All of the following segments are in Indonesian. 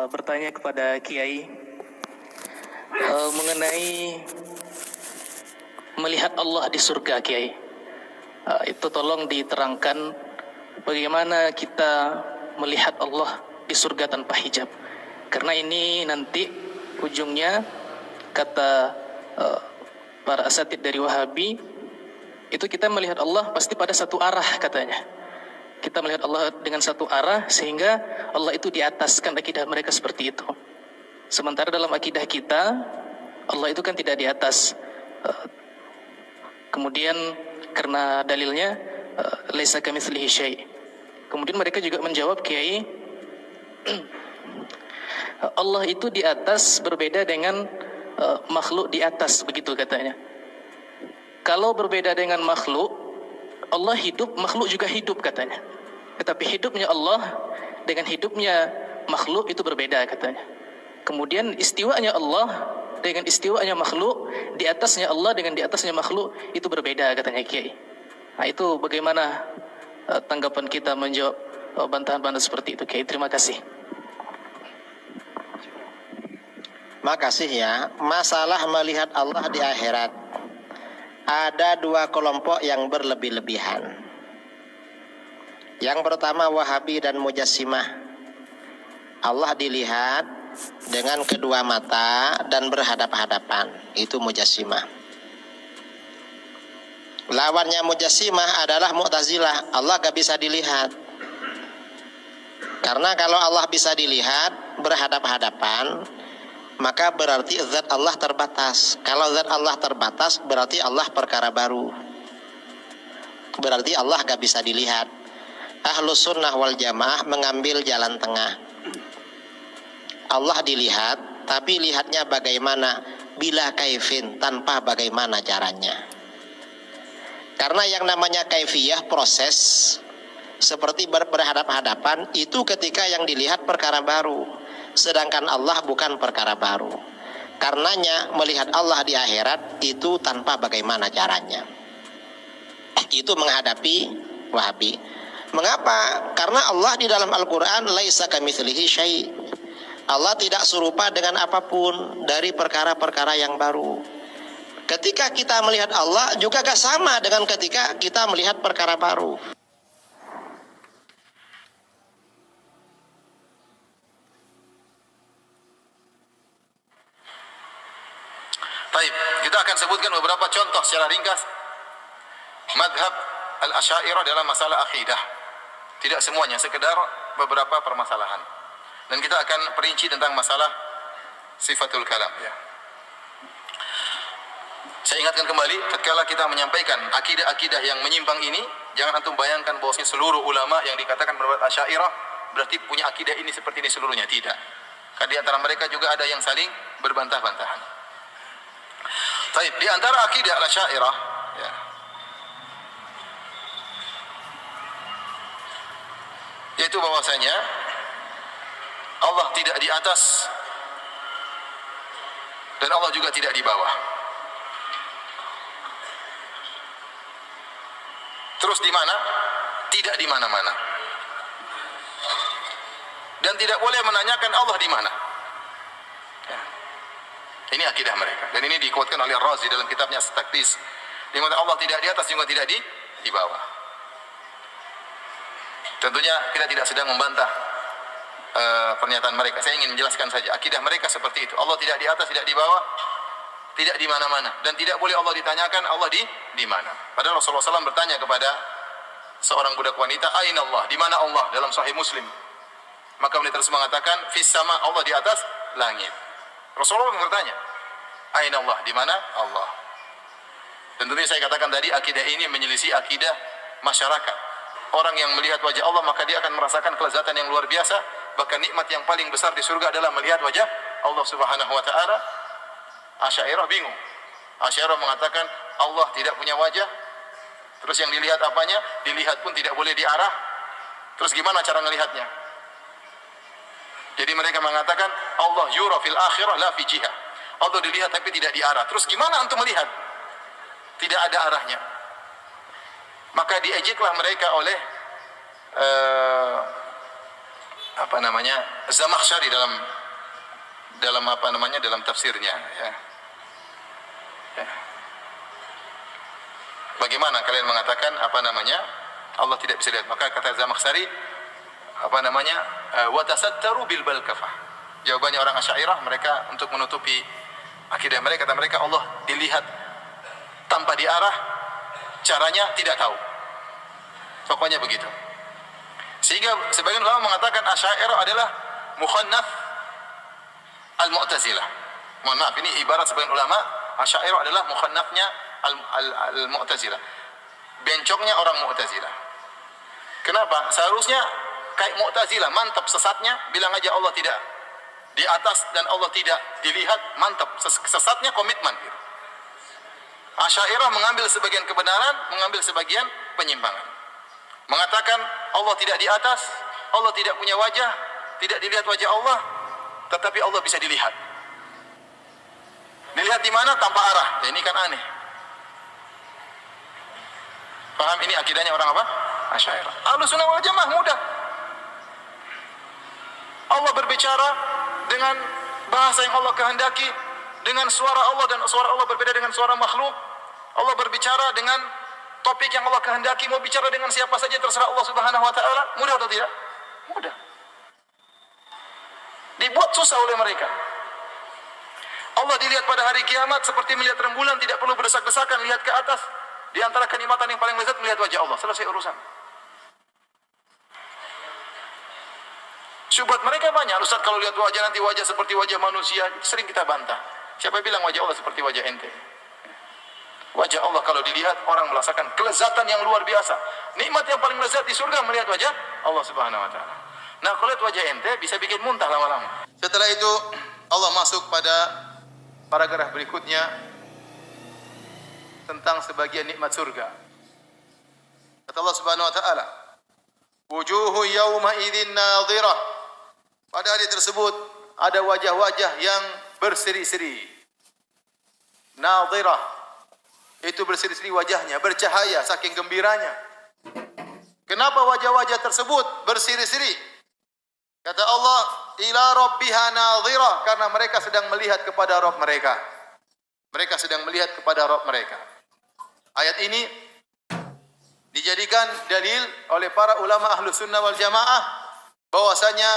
bertanya kepada Kiai mengenai melihat Allah di surga, Kiai. Itu tolong diterangkan bagaimana kita melihat Allah di surga tanpa hijab. Karena ini nanti ujungnya kata para asatid dari Wahabi, itu kita melihat Allah pasti pada satu arah katanya. Kita melihat Allah dengan satu arah sehingga Allah itu di atas, kan akidah mereka seperti itu. Sementara dalam akidah kita Allah itu kan tidak di atas. Kemudian karena dalilnya laisa kamitslihi syai'. Kemudian mereka juga menjawab, Kiai, Allah itu di atas berbeda dengan makhluk di atas, begitu katanya. Kalau berbeda dengan makhluk, Allah hidup, makhluk juga hidup katanya. Tetapi hidupnya Allah dengan hidupnya makhluk itu berbeda katanya. Kemudian istiwanya Allah dengan istiwanya makhluk, di atasnya Allah dengan di atasnya makhluk itu berbeda katanya Kiai. Nah, itu bagaimana tanggapan kita menjawab bantahan-bantahan seperti itu, Kiai? Terima kasih. Makasih ya. Masalah melihat Allah di akhirat, ada dua kelompok yang berlebih-lebihan. Yang pertama Wahabi dan Mujassimah. Allah dilihat dengan kedua mata dan berhadap-hadapan. Itu Mujassimah. Lawannya Mujassimah adalah Mu'tazilah. Allah gak bisa dilihat. Karena kalau Allah bisa dilihat berhadap-hadapan, maka berarti zat Allah terbatas. Kalau zat Allah terbatas, berarti Allah perkara baru. Berarti Allah gak bisa dilihat. Ahlus sunnah wal jamaah mengambil jalan tengah. Allah dilihat, tapi lihatnya bagaimana? Bila kaifin, tanpa bagaimana caranya. Karena yang namanya kaifiyah, proses, seperti berhadap-hadapan, itu ketika yang dilihat perkara baru. Sedangkan Allah bukan perkara baru. Karenanya melihat Allah di akhirat itu tanpa bagaimana caranya. Itu menghadapi Wahabi. Mengapa? Karena Allah di dalam Al-Quran laisa kamitslihi syai'. Allah tidak serupa dengan apapun dari perkara-perkara yang baru. Ketika kita melihat Allah juga gak sama dengan ketika kita melihat perkara baru. Baik, kita akan sebutkan beberapa contoh secara ringkas madhab al-Asy'ariyah dalam masalah akidah. Tidak semuanya, sekedar beberapa permasalahan. Dan kita akan perinci tentang masalah sifatul kalam ya. Saya ingatkan kembali, tatkala kita menyampaikan akidah-akidah yang menyimpang ini, jangan antum bayangkan bahwasanya seluruh ulama yang dikatakan berbuat Asy'ariyah berarti punya akidah ini seperti ini seluruhnya, tidak. Karena di antara mereka juga ada yang saling berbantah-bantahan. Baik, di antara akidah Asy'ariyah ya, yaitu bahwasanya Allah tidak di atas dan Allah juga tidak di bawah. Terus di mana? Tidak di mana-mana. Dan tidak boleh menanyakan Allah di mana. Ya. Ini akidah mereka. Dan ini dikuatkan oleh Razi dalam kitabnya At-Taqdis. Di mana Allah tidak di atas juga tidak di bawah. Tentunya kita tidak sedang membantah pernyataan mereka. Saya ingin menjelaskan saja akidah mereka seperti itu. Allah tidak di atas, tidak di bawah, tidak di mana-mana, dan tidak boleh Allah ditanyakan Allah di mana. Padahal Rasulullah SAW bertanya kepada seorang budak wanita, "Aina Allah?" Di mana Allah? Dalam Sahih Muslim. Maka wanita tersebut mengatakan, "Fis sama," Allah di atas langit. Rasulullah bertanya, "Aina Allah?" Di mana Allah? Dan tentunya saya katakan tadi, akidah ini menyelisih akidah masyarakat. Orang yang melihat wajah Allah maka dia akan merasakan kelezatan yang luar biasa. Bahkan nikmat yang paling besar di surga adalah melihat wajah Allah Subhanahu wa taala. Asy'ariyah bingung. Asy'ariyah mengatakan Allah tidak punya wajah. Terus yang dilihat apanya? Dilihat pun tidak boleh diarah. Terus gimana cara melihatnya? Jadi mereka mengatakan Allah yura fil akhirah la fi jihah. Allah dilihat tapi tidak diarah. Terus gimana untuk melihat? Tidak ada arahnya. Maka diejeklah mereka oleh Zamakhsyari dalam tafsirnya, ya. Ya. Bagaimana kalian mengatakan Allah tidak bisa lihat? Maka kata Zamakhsyari wa tasattaru bil balkafah. Jawabannya orang Asy'ariyah, mereka untuk menutupi akidah mereka, kata mereka Allah dilihat tanpa diarah, caranya tidak tahu. Pokoknya begitu. Sehingga sebagian ulama mengatakan Asy'ariyah adalah mukhannaf al-Mu'tazilah. Mohon maaf, ini ibarat sebagian ulama, Asy'ariyah adalah mukhannafnya al-Mu'tazilah. Bencoknya orang Mu'tazilah. Kenapa? Seharusnya kayak Mu'tazilah, mantap sesatnya, bilang aja Allah tidak di atas dan Allah tidak dilihat, mantap. Sesatnya komitmen. Asy'ariyah mengambil sebagian kebenaran, mengambil sebagian penyimpangan. Mengatakan Allah tidak di atas, Allah tidak punya wajah, tidak dilihat wajah Allah, tetapi Allah bisa dilihat. Dilihat di mana? Tanpa arah. Ya, ini kan aneh. Paham ini akidahnya orang apa? Asy'ariyah. Ahlussunnah wal Jamaah mudah. Allah berbicara dengan bahasa yang Allah kehendaki, dengan suara Allah, dan suara Allah berbeda dengan suara makhluk. Allah berbicara dengan topik yang Allah kehendaki, mau bicara dengan siapa saja terserah Allah Subhanahu wa taala. Mudah atau tidak? Mudah. Dibuat susah oleh mereka. Allah dilihat pada hari kiamat seperti melihat rembulan, tidak perlu berdesak-desakan, lihat ke atas. Di antara kenikmatan yang paling lezat melihat wajah Allah. Selesai urusan. Syubhat mereka banyak. Ustaz, kalau lihat wajah nanti wajah seperti wajah manusia. Sering kita bantah. Siapa bilang wajah Allah seperti wajah ente? Wajah Allah kalau dilihat orang merasakan kelezatan yang luar biasa. Nikmat yang paling lezat di surga melihat wajah Allah Subhanahu wa taala. Nah, kalau lihat wajah ente bisa bikin muntah lama-lama. Setelah itu Allah masuk pada paragraf berikutnya tentang sebagian nikmat surga. Kata Allah Subhanahu wa taala, "Wujuhu yawma idzin nadhirah." Pada hari tersebut ada wajah-wajah yang berseri-seri. Nadhirah itu berseri-seri wajahnya, bercahaya saking gembiranya. Kenapa wajah-wajah tersebut berseri-seri? Kata Allah, ila rabbiha nadhirah, karena mereka sedang melihat kepada Rabb mereka. Mereka sedang melihat kepada Rabb mereka. Ayat ini dijadikan dalil oleh para ulama Ahlus Sunnah wal Jamaah bahwasanya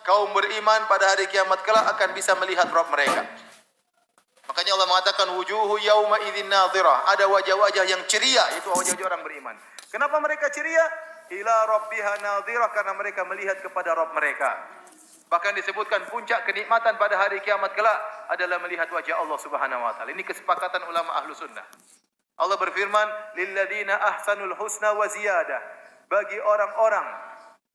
kaum beriman pada hari kiamat kelak akan bisa melihat Rabb mereka. Makanya Allah mengatakan wujuhu yauma idzin nadhirah, ada wajah-wajah yang ceria, itu wajah-wajah orang beriman. Kenapa mereka ceria? Ila rabbiha nadhirah, karena mereka melihat kepada Rabb mereka. Bahkan disebutkan puncak kenikmatan pada hari kiamat kelak adalah melihat wajah Allah Subhanahu wa taala. Ini kesepakatan ulama Ahlus Sunnah. Allah berfirman, lilladzina ahsanul husna wa ziyadah. Bagi orang-orang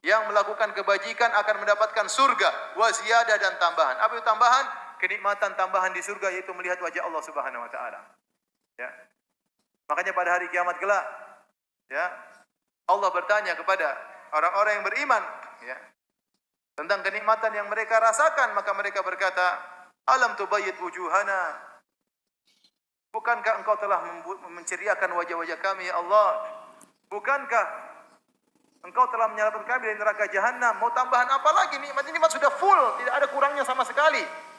yang melakukan kebajikan akan mendapatkan surga wa ziyadah, dan tambahan. Apa itu tambahan? Kenikmatan tambahan di surga, yaitu melihat wajah Allah Subhanahu wa taala. Ya. Makanya pada hari kiamat kelak, ya, Allah bertanya kepada orang-orang yang beriman, ya, tentang kenikmatan yang mereka rasakan, maka mereka berkata, alam tubayyid wujuhana, bukankah engkau telah menceriakan wajah-wajah kami, ya Allah? Bukankah engkau telah menyelamatkan kami dari neraka jahanam? Mau tambahan apa lagi? Nikmat sudah full, tidak ada kurangnya sama sekali.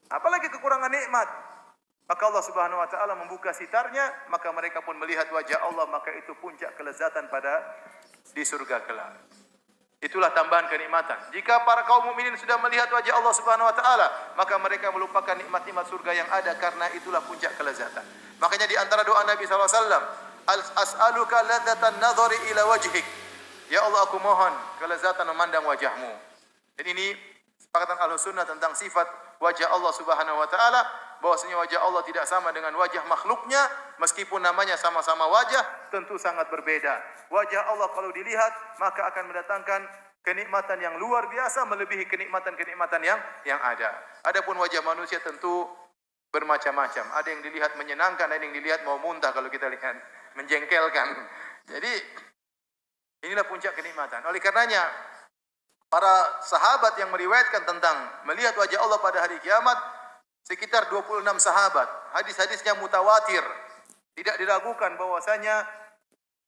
Apalagi kekurangan nikmat? Maka Allah Subhanahu wa taala membuka sitarnya, maka mereka pun melihat wajah Allah, maka itu puncak kelezatan pada di surga kelak. Itulah tambahan kenikmatan. Jika para kaum mukminin sudah melihat wajah Allah Subhanahu wa taala, maka mereka melupakan nikmat-nikmat surga yang ada, karena itulah puncak kelezatan. Makanya di antara doa Nabi sallallahu alaihi wasallam, as'aluka ladzatan nadhari ila wajhik. Ya Allah, aku mohon kelezatan memandang wajahmu. Dan ini sepakatan Ahlus Sunnah tentang sifat wajah Allah Subhanahu wa taala, bahwasanya wajah Allah tidak sama dengan wajah makhluknya, meskipun namanya sama-sama wajah, tentu sangat berbeda. Wajah Allah kalau dilihat maka akan mendatangkan kenikmatan yang luar biasa, melebihi kenikmatan-kenikmatan yang ada. Adapun wajah manusia tentu bermacam-macam. Ada yang dilihat menyenangkan, ada yang dilihat mau muntah kalau kita lihat, menjengkelkan. Jadi inilah puncak kenikmatan. Oleh karenanya para sahabat yang meriwayatkan tentang melihat wajah Allah pada hari kiamat sekitar 26 sahabat. Hadis-hadisnya mutawatir. Tidak diragukan bahwasanya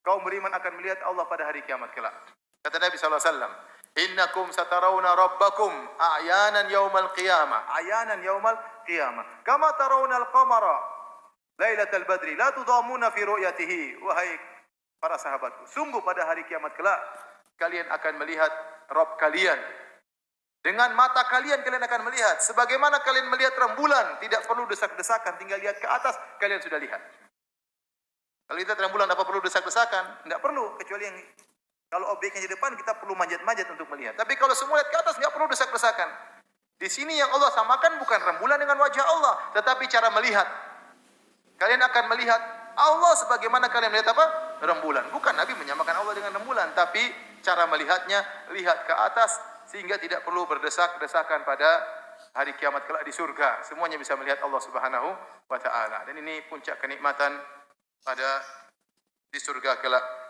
kaum beriman akan melihat Allah pada hari kiamat kelak. Kata Nabi sallallahu alaihi wasallam, Innakum satarawna rabbakum a'yanan yaumal qiyamah. A'yanan yaumal qiyamah. Kama tarawna al-qamara lailatal badri la tudamuna fi ru'yatihi. Wahai para sahabatku, sungguh pada hari kiamat kelak kalian akan melihat Rabb kalian. Dengan mata kalian akan melihat sebagaimana kalian melihat rembulan, tidak perlu desak-desakan, tinggal lihat ke atas kalian sudah lihat. Kalau lihat rembulan apa perlu desak-desakan? Tidak perlu, kecuali yang kalau objeknya di depan kita perlu manjat-manjat untuk melihat. Tapi kalau semua lihat ke atas nggak perlu desak-desakan. Di sini yang Allah samakan bukan rembulan dengan wajah Allah, tetapi cara melihat. Kalian akan melihat Allah sebagaimana kalian melihat apa? Rembulan. Bukan Nabi menyamakan Allah dengan rembulan, tapi cara melihatnya lihat ke atas sehingga tidak perlu berdesak-desakan pada hari kiamat kelak di surga. Semuanya bisa melihat Allah Subhanahu wa taala. Dan ini puncak kenikmatan pada di surga kelak.